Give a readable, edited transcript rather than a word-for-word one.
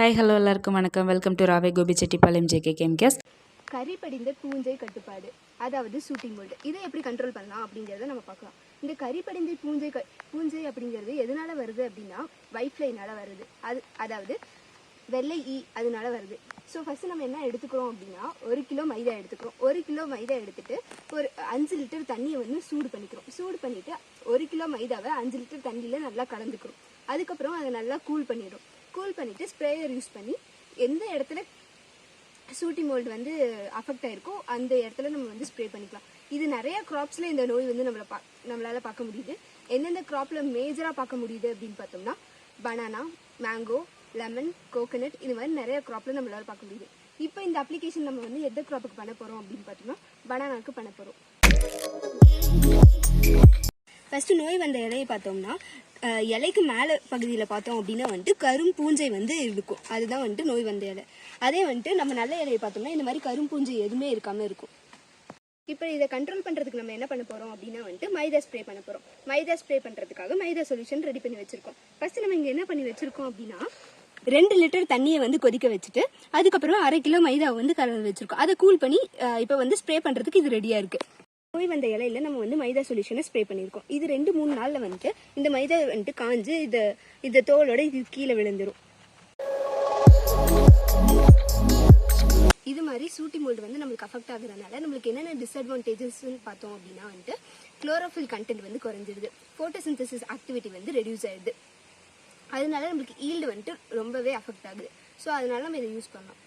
Hi hello எல்லாருக்கும் வணக்கம். Welcome to ராவே கோபிச்செட்டிப்பாளையம் ஜேகே கேம்கேஸ். கரி படிந்த பூஞ்சை கட்டுப்பாடு, அதாவது ஷூட்டிங் மோல்டு. இதை எப்படி கண்ட்ரோல் பண்ணலாம் அப்படிங்கிறத நம்ம பார்க்கலாம். இந்த கரி படிந்த பூஞ்சை அப்படிங்கிறது எதனால வருது அப்படின்னா வைட்ஃப்ளைனால வருது. அதாவது வெள்ளை அதனால வருது. ஸோ ஃபஸ்ட்டு நம்ம என்ன எடுத்துக்கிறோம் அப்படின்னா 1 கிலோ மைதா எடுத்துக்கிறோம். 1 கிலோ மைதா எடுத்துகிட்டு ஒரு 5 லிட்டர் தண்ணியை வந்து சூடு பண்ணிக்கிறோம். சூடு பண்ணிவிட்டு 1 கிலோ மைதாவை 5 லிட்டர் தண்ணியில் நல்லா கலந்துக்கிறோம். அதுக்கப்புறம் அதை நல்லா கூல் பண்ணிடும். கூல் பண்ணிவிட்டு ஸ்ப்ரேயர் யூஸ் பண்ணி எந்த இடத்துல ஷூட்டிங் மோல்டு வந்து அஃபெக்ட் ஆகிருக்கோ அந்த இடத்துல நம்ம வந்து ஸ்ப்ரே பண்ணிக்கலாம். இது நிறைய க்ராப்ஸில் இந்த நோய் வந்து நம்மளால் பார்க்க முடியுது. எந்தெந்த க்ராப்பில் மேஜராக பார்க்க முடியுது அப்படின்னு பார்த்தோம்னா பனானா, மேங்கோ, லெமன், கோகனட், இது மாதிரி நிறைய க்ராப்பில் நம்மளால் பார்க்க முடியுது. இப்போ இந்த அப்ளிகேஷன் நம்ம வந்து எந்த க்ராப்புக்கு பண்ண போகிறோம் அப்படின்னு பார்த்தோம்னா பனானாவுக்கு பண்ண போகிறோம். ஃபஸ்ட்டு நோய் வந்த இலையை பார்த்தோம்னா இலைக்கு மேலே பகுதியில் பார்த்தோம் அப்படின்னா வந்துட்டு கரும் பூஞ்சை வந்து இருக்கும். அதுதான் வந்துட்டு நோய் வந்த இலை. அதே வந்துட்டு நம்ம நல்ல இலையை பார்த்தோம்னா இந்த மாதிரி கரும் பூஞ்சை எதுவுமே இருக்காமல் இருக்கும். இப்போ இதை கண்ட்ரோல் பண்ணுறதுக்கு நம்ம என்ன பண்ண போகிறோம் அப்படின்னா வந்துட்டு மைதா ஸ்ப்ரே பண்ண போகிறோம். மைதா ஸ்ப்ரே பண்ணுறதுக்காக மைதா சொல்யூஷன் ரெடி பண்ணி வச்சுருக்கோம். ஃபஸ்ட்டு நம்ம இங்கே என்ன பண்ணி வச்சுருக்கோம் அப்படின்னா 2 லிட்டர் தண்ணியை வந்து கொதிக்க வச்சுட்டு அதுக்கப்புறம் 1/2 கிலோ மைதாவை வந்து கலந்து வச்சுருக்கோம். அதை கூல் பண்ணி இப்போ வந்து ஸ்ப்ரே பண்ணுறதுக்கு இது ரெடியாக இருக்குது. நோய் வந்த இலையில நம்ம வந்து மைதா சொல்யூஷனை ஸ்ப்ரே பண்ணியிருக்கோம். இது 2-3 நாளில் வந்துட்டு இந்த மைதா வந்துட்டு காஞ்சு இந்த தோலோட இது கீழே விழுந்துடும். இது மாதிரி ஷூட்டிங் மோல்டு வந்து நம்மளுக்கு அஃபெக்ட் ஆகுறதுனால நம்மளுக்கு என்னென்ன டிஸ்அட்வான்டேஜஸ்ன்னு பார்த்தோம் அப்படின்னா வந்துட்டு குளோரோஃபில் கண்டென்ட் வந்து குறைஞ்சிடுது. ஃபோட்டோசிந்தசிஸ் ஆக்டிவிட்டி வந்து ரெடியூஸ் ஆயிடுது. அதனால நம்மளுக்கு ஈல்டு வந்துட்டு ரொம்பவே அஃபெக்ட் ஆகுது. ஸோ அதனால நம்ம இதை யூஸ் பண்ணலாம்.